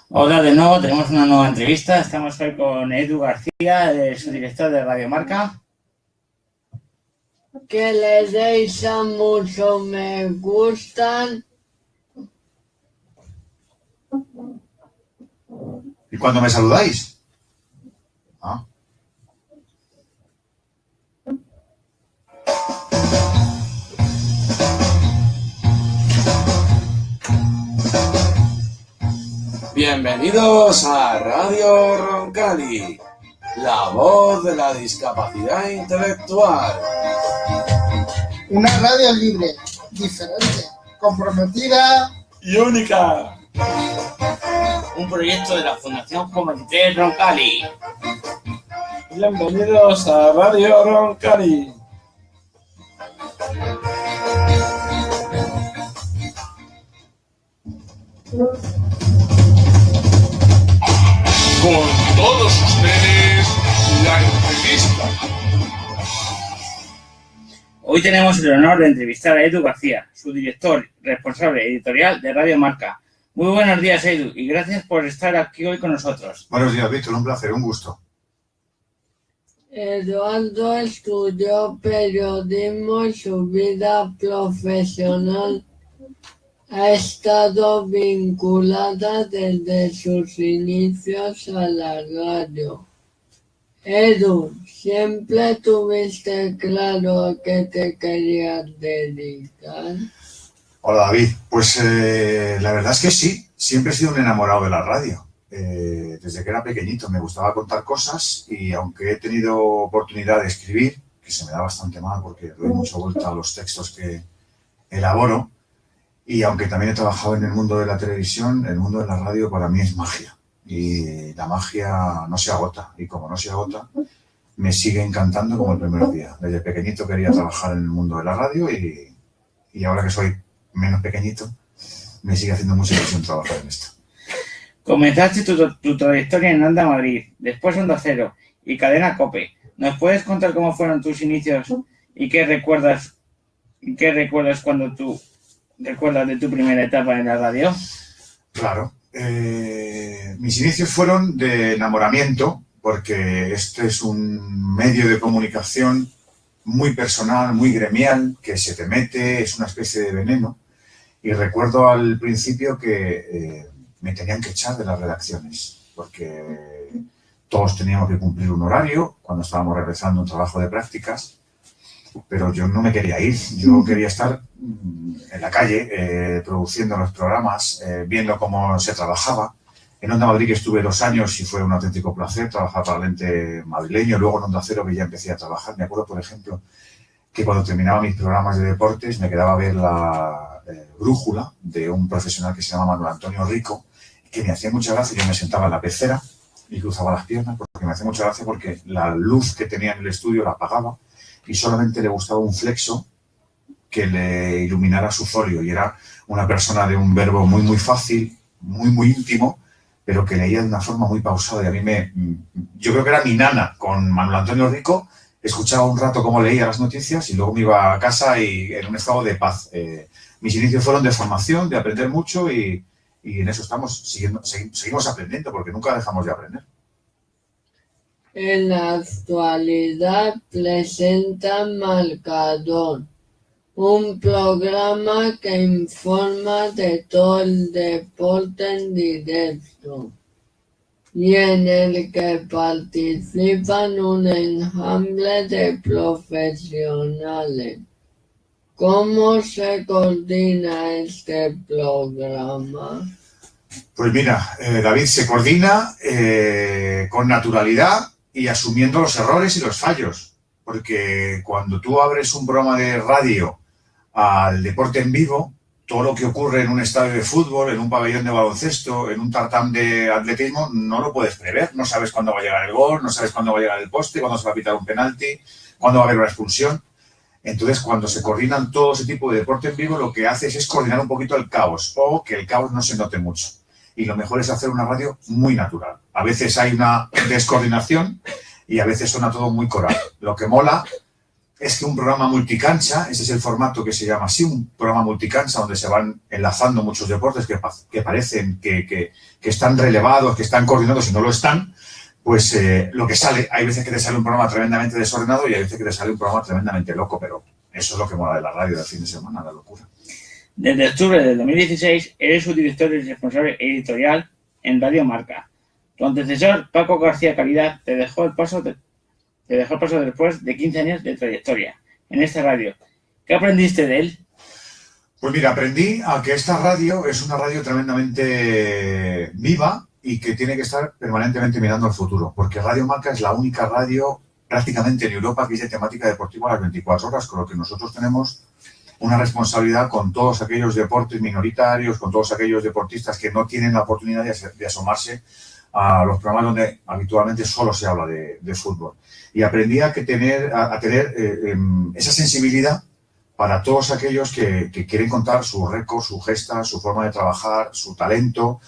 Hola de nuevo, tenemos una nueva entrevista. Estamos hoy con Edu García, su director de Radio Marca. Que le deis a mucho me gustan. ¿Y cuándo me saludáis? ¿Ah? Bienvenidos a Radio Roncali, la voz de la discapacidad intelectual. Una radio libre, diferente, comprometida y única. Un proyecto de la Fundación Juventud Roncali. Bienvenidos a Radio Roncali. Con todos ustedes, la entrevista. Hoy tenemos el honor de entrevistar a Edu García, su director responsable editorial de Radio Marca. Muy buenos días, Edu, y gracias por estar aquí hoy con nosotros. Buenos días, Víctor, un placer, un gusto. Eduardo estudió periodismo y su vida profesional ha estado vinculada desde sus inicios a la radio. Edu, ¿siempre tuviste claro a qué te querías dedicar? Hola, David. Pues la verdad es que sí, siempre he sido un enamorado de la radio. Desde que era pequeñito me gustaba contar cosas y aunque he tenido oportunidad de escribir, que se me da bastante mal porque doy mucha vuelta a los textos que elaboro, y aunque también he trabajado en el mundo de la televisión, el mundo de la radio para mí es magia. Y la magia no se agota. Y como no se agota, me sigue encantando como el primer día. Desde pequeñito quería trabajar en el mundo de la radio y ahora que soy menos pequeñito, me sigue haciendo mucha ilusión trabajar en esto. Comenzaste tu trayectoria en Onda Madrid, después Onda Cero y Cadena COPE. ¿Nos puedes contar cómo fueron tus inicios y qué recuerdas cuando tú recuerdas de tu primera etapa en la radio? Claro. Mis inicios fueron de enamoramiento, porque este es un medio de comunicación muy personal, muy gremial, que se te mete, es una especie de veneno. Y recuerdo al principio que me tenían que echar de las redacciones, porque todos teníamos que cumplir un horario cuando estábamos realizando un trabajo de prácticas, pero yo no me quería ir, yo quería estar en la calle, produciendo los programas, viendo cómo se trabajaba. En Onda Madrid que estuve 2 años y fue un auténtico placer trabajar para el ente madrileño. Luego en Onda Cero que ya empecé a trabajar. Me acuerdo, por ejemplo, que cuando terminaba mis programas de deportes me quedaba a ver la brújula de un profesional que se llama Manuel Antonio Rico, que me hacía mucha gracia. Yo me sentaba en la pecera y cruzaba las piernas porque me hacía mucha gracia porque la luz que tenía en el estudio la apagaba y solamente le gustaba un flexo que le iluminara su folio. Y era una persona de un verbo muy, muy fácil, muy, muy íntimo, pero que leía de una forma muy pausada. Y a mí yo creo que era mi nana con Manuel Antonio Rico. Escuchaba un rato cómo leía las noticias y luego me iba a casa y en un estado de paz. Mis inicios fueron de formación, de aprender mucho y en eso seguimos aprendiendo porque nunca dejamos de aprender. En la actualidad presenta Marcador, un programa que informa de todo el deporte en directo y en el que participan un enjambre de profesionales. ¿Cómo se coordina este programa? Pues mira, David, se coordina con naturalidad y asumiendo los errores y los fallos, porque cuando tú abres un programa de radio al deporte en vivo, todo lo que ocurre en un estadio de fútbol, en un pabellón de baloncesto, en un tartán de atletismo, no lo puedes prever. No sabes cuándo va a llegar el gol, no sabes cuándo va a llegar el poste, cuándo se va a pitar un penalti, cuándo va a haber una expulsión. Entonces, cuando se coordinan todo ese tipo de deporte en vivo, lo que haces es coordinar un poquito el caos o que el caos no se note mucho. Y lo mejor es hacer una radio muy natural. A veces hay una descoordinación y a veces suena todo muy coral. Lo que mola es que un programa multicancha, ese es el formato que se llama así, un programa multicancha donde se van enlazando muchos deportes que parecen que están relevados, que están coordinados y no lo están, pues lo que sale, hay veces que te sale un programa tremendamente desordenado y hay veces que te sale un programa tremendamente loco, pero eso es lo que mola de la radio del fin de semana, la locura. Desde octubre del 2016 eres su director y responsable editorial en Radio Marca. Tu antecesor, Paco García Caridad, te dejó el paso después de 15 años de trayectoria en esta radio. ¿Qué aprendiste de él? Pues mira, aprendí a que esta radio es una radio tremendamente viva y que tiene que estar permanentemente mirando al futuro, porque Radio Marca es la única radio prácticamente en Europa que es de temática deportiva a las 24 horas, con lo que nosotros tenemos una responsabilidad con todos aquellos deportes minoritarios, con todos aquellos deportistas que no tienen la oportunidad de asomarse a los programas donde habitualmente solo se habla de fútbol. Y aprendí a tener esa sensibilidad para todos aquellos que quieren contar su récord, su gesta, su forma de trabajar, su talento.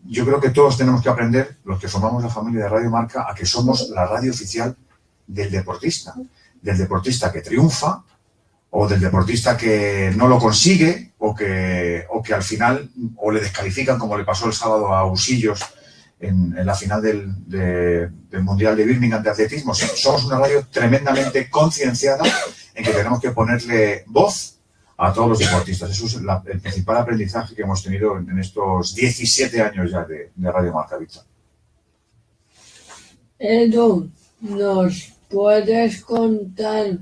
Yo creo que todos tenemos que aprender, los que formamos la familia de Radio Marca, a que somos la radio oficial del deportista que triunfa o del deportista que no lo consigue o que al final o le descalifican, como le pasó el sábado a Usillos en la final del Mundial de Birmingham de atletismo. Somos una radio tremendamente concienciada en que tenemos que ponerle voz a todos los deportistas. Eso es el principal aprendizaje que hemos tenido en estos 17 años ya de Radio Marca, Víctor. Edu, ¿nos puedes contar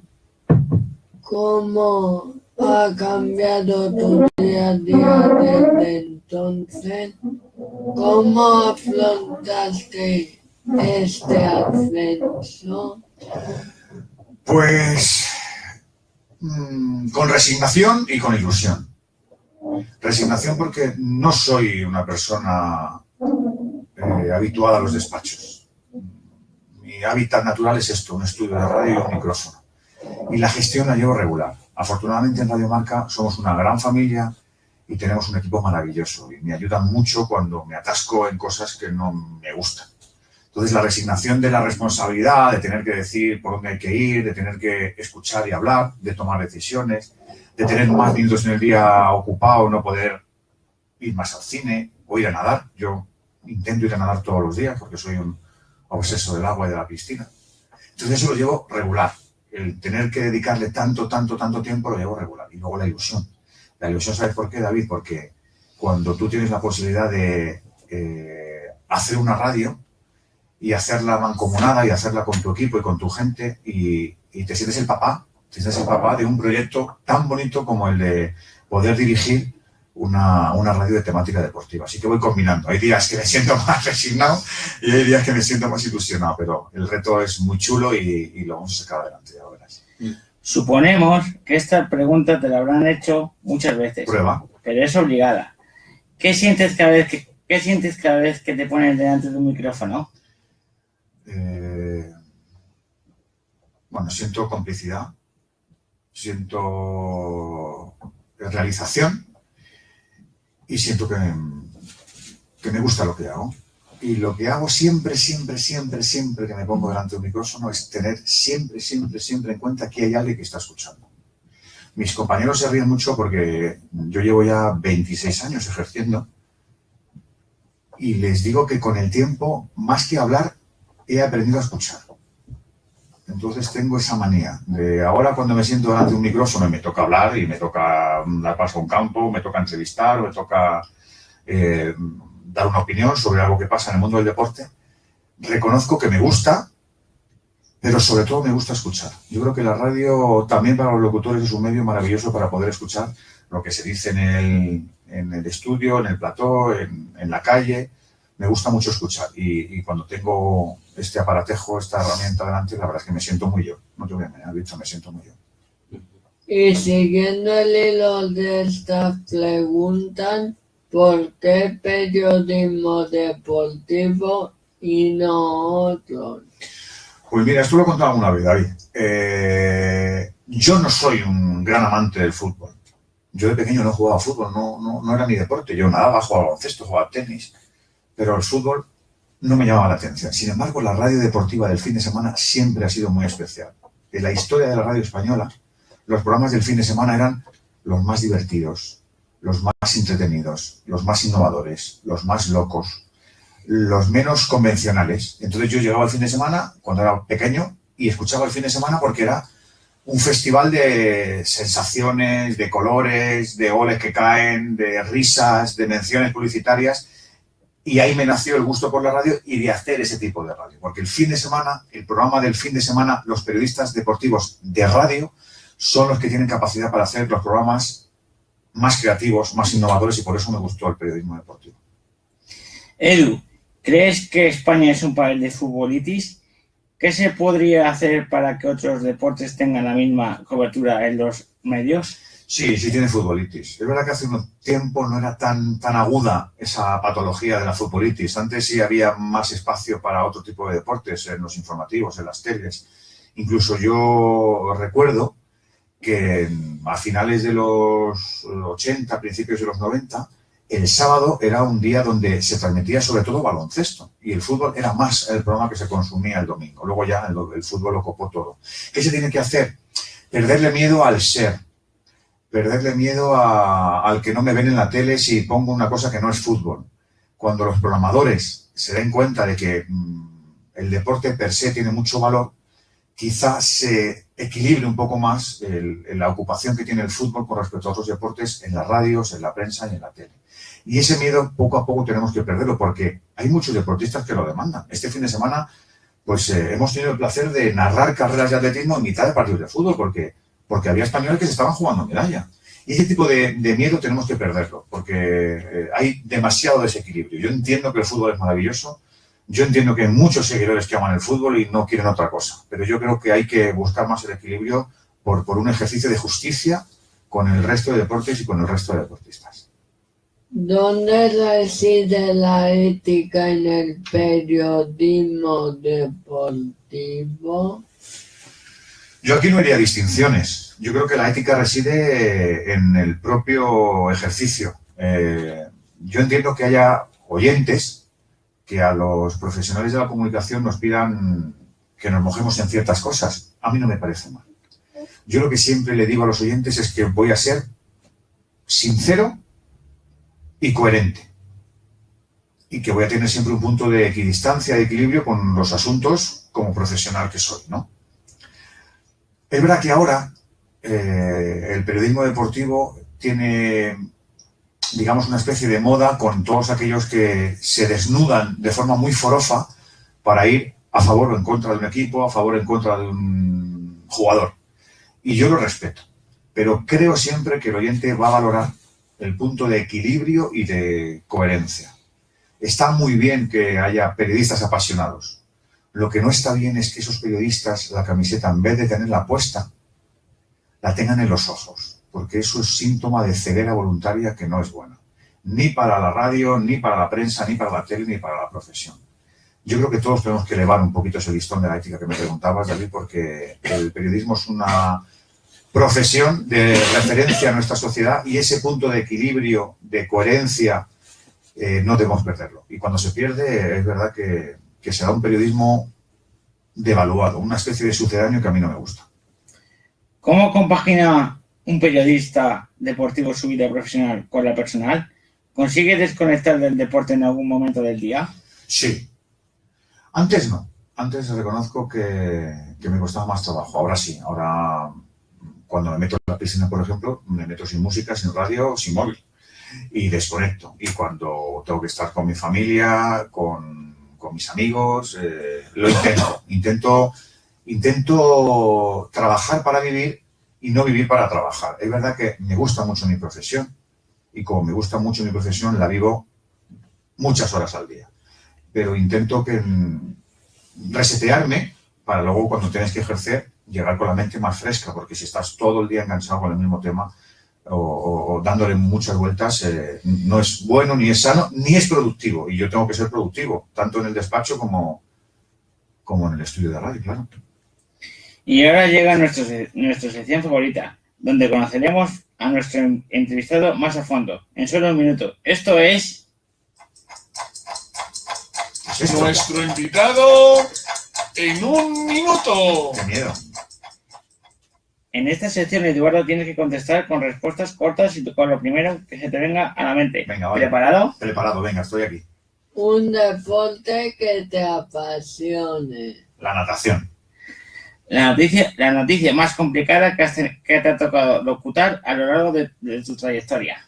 cómo ha cambiado tu día a día desde entonces? ¿Cómo afrontaste este ascenso? Pues con resignación y con ilusión. Resignación porque no soy una persona habituada a los despachos. Mi hábitat natural es esto, un estudio de radio y un micrófono. Y la gestión la llevo regular. Afortunadamente en Radio Marca somos una gran familia y tenemos un equipo maravilloso y me ayudan mucho cuando me atasco en cosas que no me gustan. Entonces la resignación de la responsabilidad, de tener que decir por dónde hay que ir, de tener que escuchar y hablar, de tomar decisiones, de tener más minutos en el día ocupado, no poder ir más al cine o ir a nadar. Yo intento ir a nadar todos los días porque soy un obseso del agua y de la piscina. Entonces eso lo llevo regular. El tener que dedicarle tanto tiempo lo llevo regular. Y luego la ilusión. La ilusión, ¿sabes por qué, David? Porque cuando tú tienes la posibilidad de hacer una radio y hacerla mancomunada y hacerla con tu equipo y con tu gente y te sientes el papá de un proyecto tan bonito como el de poder dirigir una radio de temática deportiva. Así que voy combinando. Hay días que me siento más resignado y hay días que me siento más ilusionado, pero el reto es muy chulo y lo vamos a sacar adelante, ya lo verás. Suponemos que esta pregunta te la habrán hecho muchas veces. Prueba. Pero es obligada. ¿Qué sientes cada vez que te pones delante de un micrófono? Bueno, siento complicidad, siento realización y siento que me gusta lo que hago. Y lo que hago siempre que me pongo delante de un micrófono es tener siempre en cuenta que hay alguien que está escuchando. Mis compañeros se ríen mucho porque yo llevo ya 26 años ejerciendo y les digo que con el tiempo, más que hablar, he aprendido a escuchar. Entonces tengo esa manía de ahora cuando me siento delante de un micrófono y me toca hablar y me toca dar paso a un campo, me toca entrevistar o me toca dar una opinión sobre algo que pasa en el mundo del deporte, reconozco que me gusta, pero sobre todo me gusta escuchar. Yo creo que la radio también para los locutores es un medio maravilloso para poder escuchar lo que se dice en el estudio, en el plató, en la calle. Me gusta mucho escuchar y cuando tengo este aparatejo, esta herramienta delante, la verdad es que me siento muy yo. No te voy a engañar, dicho, me siento muy yo. Y siguiendo el hilo de estas preguntas, ¿por qué periodismo deportivo y no otro? Pues mira, esto lo he contado alguna vez, David. Yo no soy un gran amante del fútbol. Yo de pequeño no jugaba fútbol, no era mi deporte. Yo nadaba, jugaba baloncesto, jugaba tenis, pero el fútbol no me llamaba la atención. Sin embargo, la radio deportiva del fin de semana siempre ha sido muy especial. en la historia de la radio española, los programas del fin de semana eran los más divertidos, los más entretenidos, los más innovadores, los más locos, los menos convencionales. Entonces yo llegaba el fin de semana, cuando era pequeño, y escuchaba el fin de semana porque era un festival de sensaciones, de colores, de goles que caen, de risas, de menciones publicitarias, y ahí me nació el gusto por la radio y de hacer ese tipo de radio. Porque el fin de semana, el programa del fin de semana, los periodistas deportivos de radio son los que tienen capacidad para hacer los programas más creativos, más innovadores, y por eso me gustó el periodismo deportivo. Edu, ¿crees que España es un país de futbolitis? ¿Qué se podría hacer para que otros deportes tengan la misma cobertura en los medios? Sí, sí tiene futbolitis. Es verdad que hace un tiempo no era tan aguda esa patología de la futbolitis. Antes sí había más espacio para otro tipo de deportes, en los informativos, en las teles. Incluso yo recuerdo que a finales de los 80, principios de los 90, el sábado era un día donde se transmitía sobre todo baloncesto, y el fútbol era más el programa que se consumía el domingo. Luego ya el fútbol lo copó todo. ¿Qué se tiene que hacer? Perderle miedo al ser, perderle miedo al que no me ven en la tele si pongo una cosa que no es fútbol. Cuando los programadores se den cuenta de que el deporte per se tiene mucho valor, quizás se equilibre un poco más la ocupación que tiene el fútbol con respecto a otros deportes en las radios, en la prensa y en la tele. Y ese miedo poco a poco tenemos que perderlo, porque hay muchos deportistas que lo demandan. Este fin de semana pues hemos tenido el placer de narrar carreras de atletismo en mitad de partidos de fútbol, porque había españoles que se estaban jugando medalla. Y ese tipo de miedo tenemos que perderlo, porque hay demasiado desequilibrio. Yo entiendo que el fútbol es maravilloso, yo entiendo que hay muchos seguidores que aman el fútbol y no quieren otra cosa, pero yo creo que hay que buscar más el equilibrio por un ejercicio de justicia con el resto de deportes y con el resto de deportistas. ¿Dónde reside la ética en el periodismo deportivo? Yo aquí no haría distinciones. Yo creo que la ética reside en el propio ejercicio. Yo entiendo que haya oyentes que a los profesionales de la comunicación nos pidan que nos mojemos en ciertas cosas. A mí no me parece mal. Yo lo que siempre le digo a los oyentes es que voy a ser sincero y coherente, y que voy a tener siempre un punto de equidistancia, de equilibrio con los asuntos como profesional que soy, ¿no? Es verdad que ahora el periodismo deportivo tiene, digamos, una especie de moda con todos aquellos que se desnudan de forma muy forofa para ir a favor o en contra de un equipo, a favor o en contra de un jugador. Y yo lo respeto, pero creo siempre que el oyente va a valorar el punto de equilibrio y de coherencia. Está muy bien que haya periodistas apasionados. Lo que no está bien es que esos periodistas, la camiseta, en vez de tenerla puesta, la tengan en los ojos, porque eso es síntoma de ceguera voluntaria que no es buena. Ni para la radio, ni para la prensa, ni para la tele, ni para la profesión. Yo creo que todos tenemos que elevar un poquito ese listón de la ética que me preguntabas, David, porque el periodismo es una profesión de referencia a nuestra sociedad, y ese punto de equilibrio, de coherencia, no debemos perderlo. Y cuando se pierde, es verdad que será un periodismo devaluado, una especie de sucedáneo que a mí no me gusta. ¿Cómo compagina un periodista deportivo su vida profesional con la personal? ¿Consigue desconectar del deporte en algún momento del día? Sí. Antes no. Antes reconozco que me costaba más trabajo. Ahora sí. Ahora, cuando me meto en la piscina, por ejemplo, me meto sin música, sin radio, sin móvil. Y desconecto. Y cuando tengo que estar con mi familia, con mis amigos, lo intento. Intento trabajar para vivir y no vivir para trabajar. Es verdad que me gusta mucho mi profesión, y como me gusta mucho mi profesión, la vivo muchas horas al día. Pero intento resetearme para luego, cuando tienes que ejercer, llegar con la mente más fresca, porque si estás todo el día enganchado con el mismo tema o dándole muchas vueltas, no es bueno, ni es sano, ni es productivo. Y yo tengo que ser productivo, tanto en el despacho como en el estudio de radio, claro. Y ahora llega nuestra sección favorita, donde conoceremos a nuestro entrevistado más a fondo, en solo un minuto. Esto es... Nuestro invitado en un minuto. ¡Qué miedo! En esta sección, Eduardo, tienes que contestar con respuestas cortas y con lo primero que se te venga a la mente. Venga, vale. ¿Preparado? Preparado, venga, estoy aquí. Un deporte que te apasione. La natación. La noticia más complicada que te ha tocado locutar a lo largo de tu trayectoria.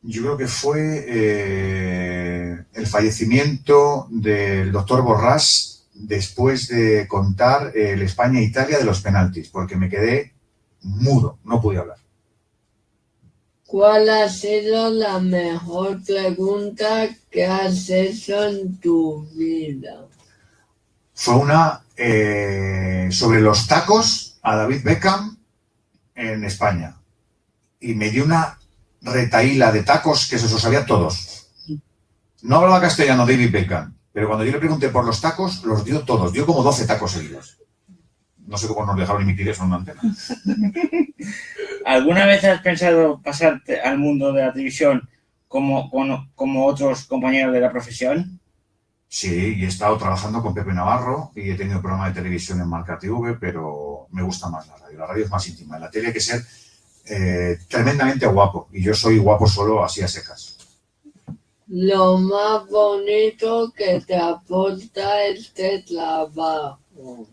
Yo creo que fue el fallecimiento del doctor Borràs después de contar el España-Italia de los penaltis, porque me quedé mudo, no pude hablar. ¿Cuál ha sido la mejor pregunta que has hecho en tu vida? Fue una sobre los tacos a David Beckham en España. Y me dio una retaíla de tacos que se los sabía todos. No hablaba castellano David Beckham, pero cuando yo le pregunté por los tacos, los dio todos. Dio como 12 tacos seguidos. No sé cómo nos dejaron emitir eso en una antena. ¿Alguna vez has pensado pasarte al mundo de la televisión como otros compañeros de la profesión? Sí, y he estado trabajando con Pepe Navarro y he tenido programa de televisión en Marca TV, pero me gusta más la radio. La radio es más íntima. En la tele hay que ser tremendamente guapo, y yo soy guapo solo así a secas. Lo más bonito que te aporta este trabajo.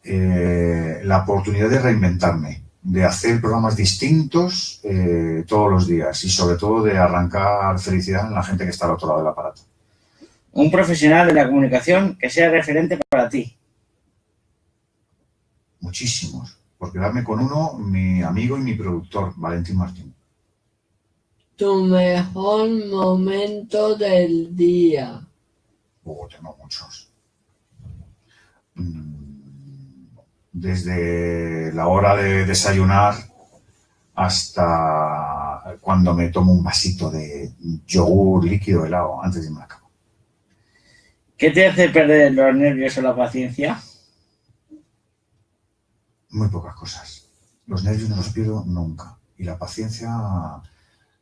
La oportunidad de reinventarme, de hacer programas distintos todos los días y sobre todo de arrancar felicidad en la gente que está al otro lado del aparato. Un profesional de la comunicación que sea referente para ti. Muchísimos. Por quedarme con uno, mi amigo y mi productor, Valentín Martín. Tu mejor momento del día. Tengo muchos. Desde la hora de desayunar hasta cuando me tomo un vasito de yogur líquido helado antes de irme a la cama. ¿Qué te hace perder los nervios o la paciencia? Muy pocas cosas. Los nervios no los pierdo nunca. Y la paciencia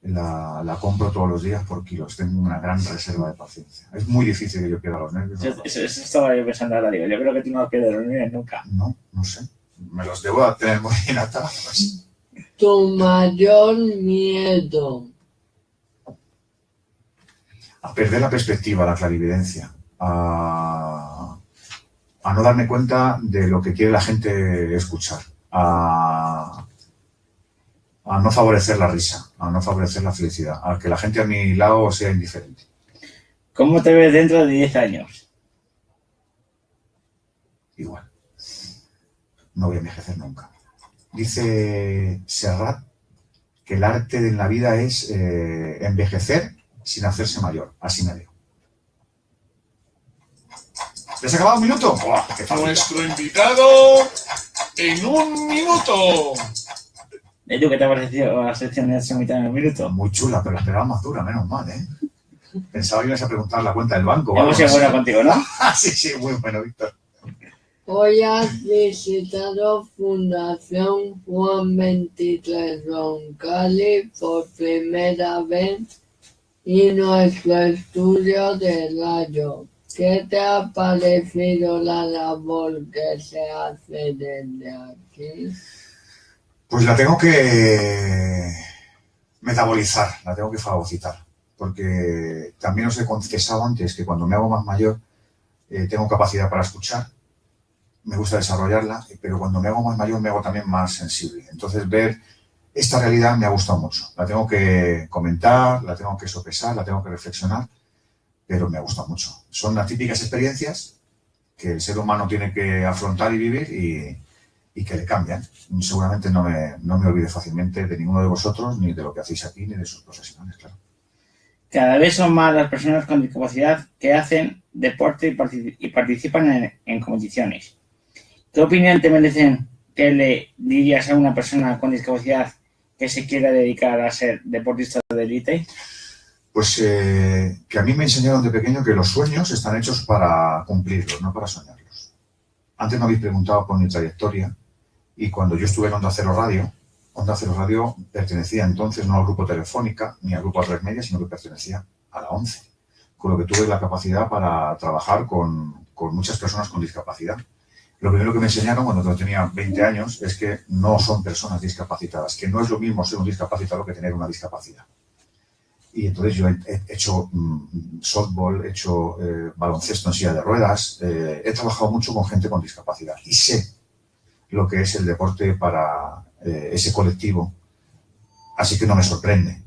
la compro todos los días por kilos. Tengo una gran reserva de paciencia. Es muy difícil que yo pierda los nervios. Eso estaba yo pensando ahora, digo. Yo creo que tú no pierdes los nervios nunca. No sé. Me los debo tener muy bien atados. Tu mayor miedo. A perder la perspectiva, la clarividencia. A no darme cuenta de lo que quiere la gente escuchar. A no favorecer la risa, a no favorecer la felicidad, a que la gente a mi lado sea indiferente. ¿Cómo te ves dentro de 10 años? Igual. No voy a envejecer nunca. Dice Serrat que el arte de la vida es envejecer sin hacerse mayor. Así me veo. ¿Ya se ha acabado un minuto? ¡Buah, qué fácil! Nuestro invitado en un minuto. ¿Y tú qué te ha parecido la sección de esa mitad de un minuto? Muy chula, pero esperaba más dura, menos mal, ¿eh? Pensaba que ibas a preguntar la cuenta del banco. Hemos sido buenos contigo, ¿no? Sí, muy bueno, Víctor. Hoy has visitado Fundación Juan 23 Roncalli por primera vez y nuestro estudio de radio. ¿Qué te ha parecido la labor que se hace desde aquí? Pues la tengo que metabolizar, la tengo que fagocitar, porque también os he confesado antes que cuando me hago más mayor tengo capacidad para escuchar, me gusta desarrollarla, pero cuando me hago más mayor me hago también más sensible. Entonces ver esta realidad me ha gustado mucho, la tengo que comentar, la tengo que sopesar, la tengo que reflexionar, pero me ha gustado mucho. Son las típicas experiencias que el ser humano tiene que afrontar y vivir y que le cambian. Seguramente no me olvide fácilmente de ninguno de vosotros, ni de lo que hacéis aquí, ni de sus profesionales, claro. Cada vez son más las personas con discapacidad que hacen deporte y participan en competiciones. ¿Qué opinión te merecen que le dirías a una persona con discapacidad que se quiera dedicar a ser deportista de élite? Pues que a mí me enseñaron de pequeño que los sueños están hechos para cumplirlos, no para soñarlos. Antes me habéis preguntado por mi trayectoria y cuando yo estuve en Onda Cero Radio pertenecía entonces no al grupo Telefónica ni al grupo A3 Media, sino que pertenecía a la 11, con lo que tuve la capacidad para trabajar con con muchas personas con discapacidad. Lo primero que me enseñaron cuando yo tenía 20 años es que no son personas discapacitadas, que no es lo mismo ser un discapacitado que tener una discapacidad. Y entonces yo he hecho softball, he hecho baloncesto en silla de ruedas, he trabajado mucho con gente con discapacidad y sé lo que es el deporte para ese colectivo. Así que no me sorprende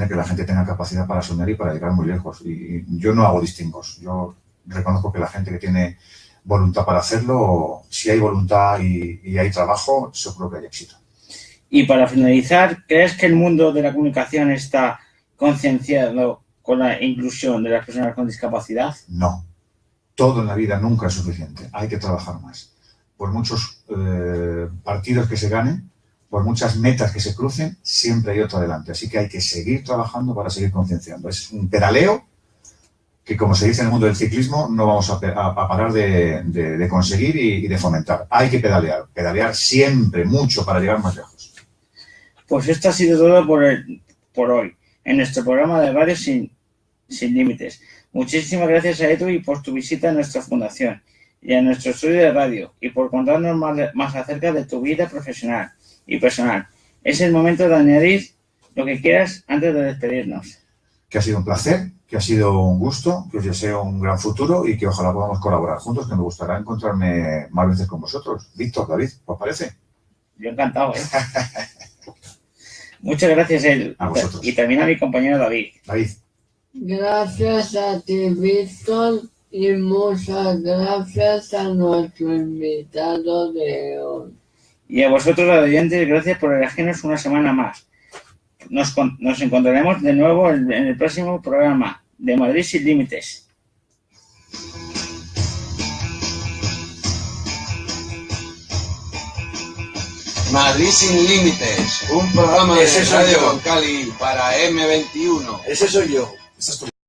que la gente tenga capacidad para soñar y para llegar muy lejos. Y yo no hago distingos, yo reconozco que la gente que tiene voluntad para hacerlo, si hay voluntad y hay trabajo, seguro que hay éxito. Y para finalizar, ¿crees que el mundo de la comunicación está concienciado con la inclusión de las personas con discapacidad? No. Todo en la vida nunca es suficiente. Hay que trabajar más. Por muchos partidos que se ganen, por muchas metas que se crucen, siempre hay otro adelante. Así que hay que seguir trabajando para seguir concienciando. Es un pedaleo que, como se dice en el mundo del ciclismo, no vamos a parar de conseguir y de fomentar. Hay que pedalear siempre, mucho, para llegar más lejos. Pues esto ha sido todo por hoy, en nuestro programa de Radio Sin Límites. Muchísimas gracias a Edu y por tu visita a nuestra fundación y a nuestro estudio de radio y por contarnos más acerca de tu vida profesional y personal. Es el momento de añadir lo que quieras antes de despedirnos. Que ha sido un placer, que ha sido un gusto, que os deseo un gran futuro y que ojalá podamos colaborar juntos, que me gustará encontrarme más veces con vosotros. Víctor, David, ¿os parece? Yo encantado, ¿eh? Muchas gracias, Edu. A vosotros. Y también a mi compañero David. David. Gracias a ti, Víctor, y muchas gracias a nuestro invitado de hoy. Y a vosotros, oyentes, gracias por elegirnos una semana más. Nos encontraremos de nuevo en el próximo programa de Madrid Sin Límites. Madrid Sin Límites, un programa de Radio Roncali para M21. Ese soy yo. Esa es tu